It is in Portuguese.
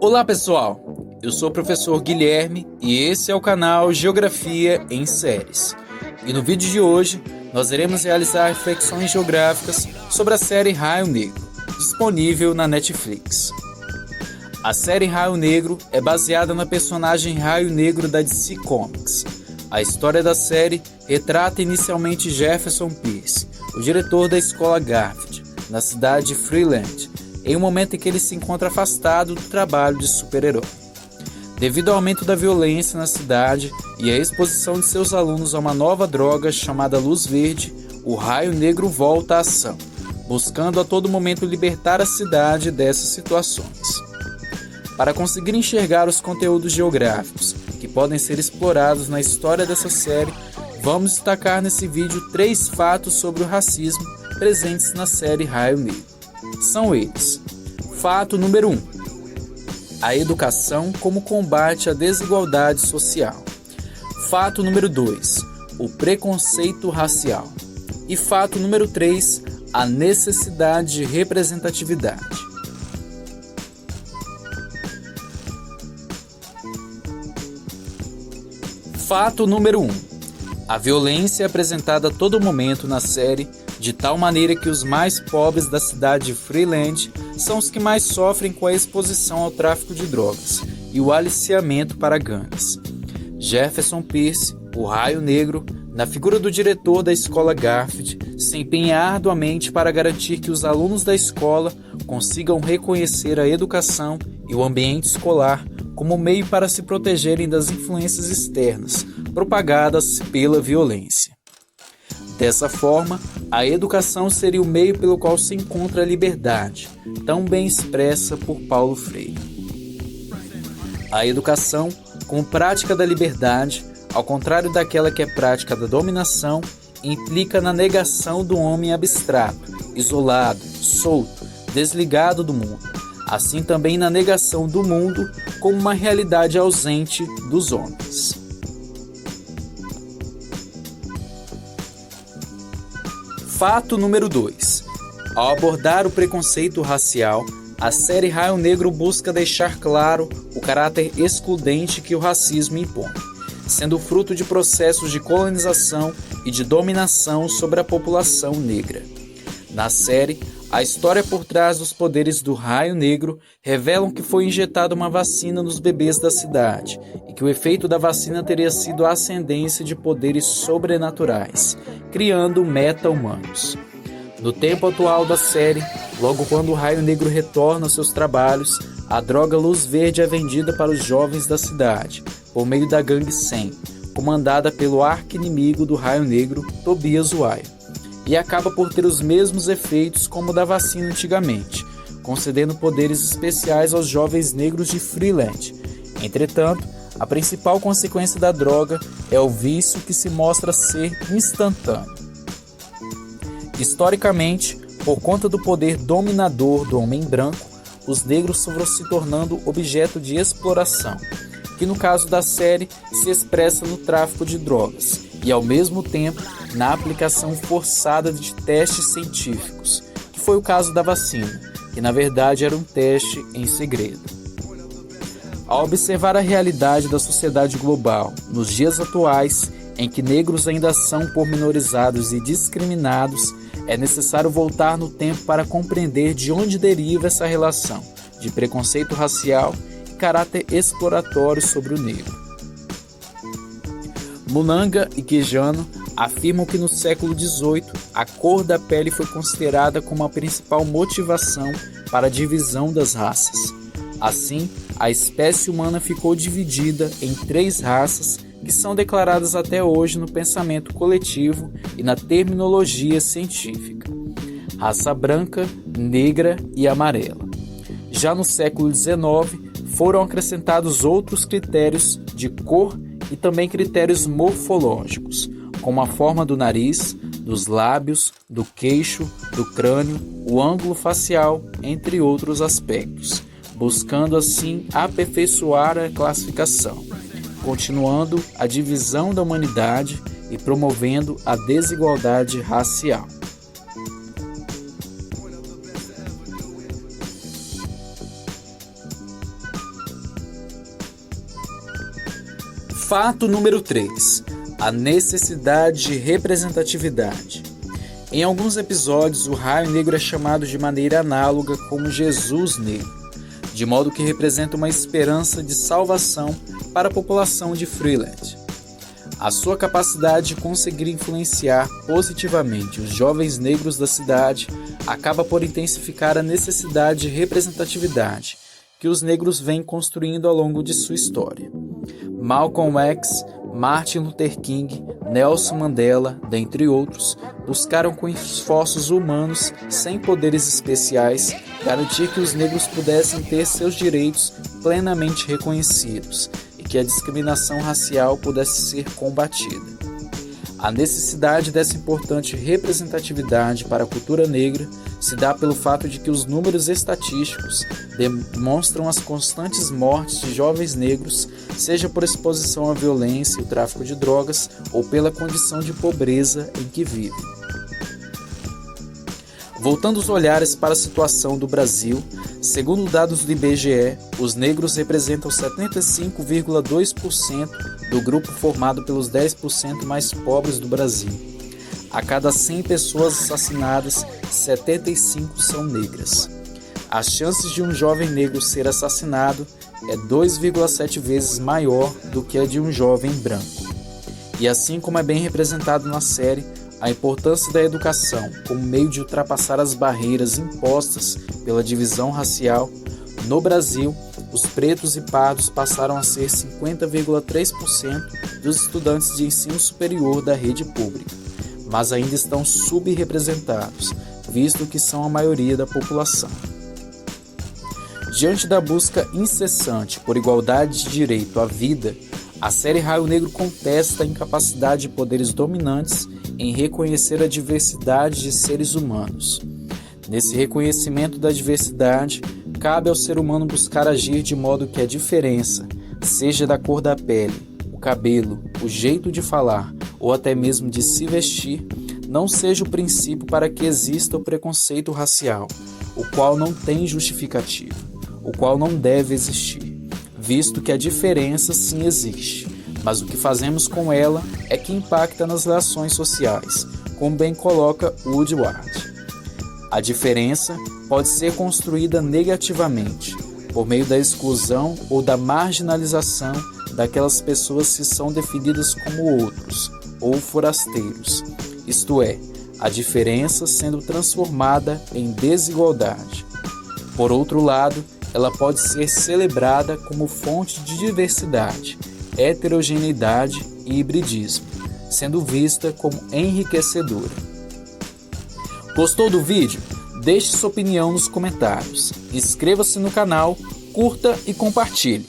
Olá pessoal, eu sou o professor Guilherme e esse é o canal Geografia em Séries. E no vídeo de hoje nós iremos realizar reflexões geográficas sobre a série Raio Negro, disponível na Netflix. A série Raio Negro é baseada na personagem Raio Negro da DC Comics. A história da série retrata inicialmente Jefferson Pierce, o diretor da escola Garfield, na cidade de Freeland, em um momento em que ele se encontra afastado do trabalho de super-herói. Devido ao aumento da violência na cidade e à exposição de seus alunos a uma nova droga chamada Luz Verde, o Raio Negro volta à ação, buscando a todo momento libertar a cidade dessas situações. Para conseguir enxergar os conteúdos geográficos que podem ser explorados na história dessa série, vamos destacar nesse vídeo 3 fatos sobre o racismo presentes na série Raio Negro. São eles: fato número 1. A educação como combate à desigualdade social. Fato número 2. O preconceito racial. E fato número 3. A necessidade de representatividade. Fato número 1. A violência é apresentada a todo momento na série, de tal maneira que os mais pobres da cidade de Freeland são os que mais sofrem com a exposição ao tráfico de drogas e o aliciamento para gangues. Jefferson Pierce, o Raio Negro, na figura do diretor da escola Garfield, se empenha arduamente para garantir que os alunos da escola consigam reconhecer a educação e o ambiente escolar como meio para se protegerem das influências externas propagadas pela violência. Dessa forma, a educação seria o meio pelo qual se encontra a liberdade, tão bem expressa por Paulo Freire. A educação, como prática da liberdade, ao contrário daquela que é prática da dominação, implica na negação do homem abstrato, isolado, solto, desligado do mundo, assim também na negação do mundo como uma realidade ausente dos homens. Fato número 2. Ao abordar o preconceito racial, a série Raio Negro busca deixar claro o caráter excludente que o racismo impõe, sendo fruto de processos de colonização e de dominação sobre a população negra. Na série, a história por trás dos poderes do Raio Negro revelam que foi injetada uma vacina nos bebês da cidade e que o efeito da vacina teria sido a ascendência de poderes sobrenaturais, criando meta-humanos. No tempo atual da série, logo quando o Raio Negro retorna aos seus trabalhos, a droga Luz Verde é vendida para os jovens da cidade, por meio da gangue 100, comandada pelo arqui-inimigo do Raio Negro, Tobias Wire, e acaba por ter os mesmos efeitos como o da vacina antigamente, concedendo poderes especiais aos jovens negros de Freeland. Entretanto, a principal consequência da droga é o vício, que se mostra ser instantâneo. Historicamente, por conta do poder dominador do homem branco, os negros foram se tornando objeto de exploração, que no caso da série se expressa no tráfico de drogas e ao mesmo tempo na aplicação forçada de testes científicos, que foi o caso da vacina, que na verdade era um teste em segredo. Ao observar a realidade da sociedade global nos dias atuais, em que negros ainda são pormenorizados e discriminados, é necessário voltar no tempo para compreender de onde deriva essa relação de preconceito racial e caráter exploratório sobre o negro. Munanga e Quijano afirmam que no século XVIII a cor da pele foi considerada como a principal motivação para a divisão das raças. Assim, a espécie humana ficou dividida em 3 raças que são declaradas até hoje no pensamento coletivo e na terminologia científica: raça branca, negra e amarela. Já no século XIX, foram acrescentados outros critérios de cor e também critérios morfológicos, como a forma do nariz, dos lábios, do queixo, do crânio, o ângulo facial, entre outros aspectos, buscando assim aperfeiçoar a classificação, continuando a divisão da humanidade e promovendo a desigualdade racial. Fato número 3. A necessidade de representatividade. Em alguns episódios, o Raio Negro é chamado de maneira análoga como Jesus Negro, de modo que representa uma esperança de salvação para a população de Freeland. A sua capacidade de conseguir influenciar positivamente os jovens negros da cidade acaba por intensificar a necessidade de representatividade que os negros vêm construindo ao longo de sua história. Malcolm X, Martin Luther King, Nelson Mandela, dentre outros, buscaram com esforços humanos, sem poderes especiais, garantir que os negros pudessem ter seus direitos plenamente reconhecidos e que a discriminação racial pudesse ser combatida. A necessidade dessa importante representatividade para a cultura negra se dá pelo fato de que os números estatísticos demonstram as constantes mortes de jovens negros, seja por exposição à violência e o tráfico de drogas ou pela condição de pobreza em que vivem. Voltando os olhares para a situação do Brasil, segundo dados do IBGE, os negros representam 75,2% do grupo formado pelos 10% mais pobres do Brasil. A cada 100 pessoas assassinadas, 75 são negras. As chances de um jovem negro ser assassinado é 2,7 vezes maior do que a de um jovem branco. E assim como é bem representado na série, a importância da educação como meio de ultrapassar as barreiras impostas pela divisão racial, no Brasil, os pretos e pardos passaram a ser 50,3% dos estudantes de ensino superior da rede pública, mas ainda estão subrepresentados, visto que são a maioria da população. Diante da busca incessante por igualdade de direito à vida, a série Raio Negro contesta a incapacidade de poderes dominantes em reconhecer a diversidade de seres humanos. Nesse reconhecimento da diversidade, cabe ao ser humano buscar agir de modo que a diferença, seja da cor da pele, o cabelo, o jeito de falar ou até mesmo de se vestir, não seja o princípio para que exista o preconceito racial, o qual não tem justificativa, o qual não deve existir, visto que a diferença sim existe, mas o que fazemos com ela é que impacta nas relações sociais, como bem coloca Woodward. A diferença pode ser construída negativamente, por meio da exclusão ou da marginalização daquelas pessoas que são definidas como outros ou forasteiros, isto é, a diferença sendo transformada em desigualdade. Por outro lado, ela pode ser celebrada como fonte de diversidade, heterogeneidade e hibridismo, sendo vista como enriquecedora. Gostou do vídeo? Deixe sua opinião nos comentários, inscreva-se no canal, curta e compartilhe.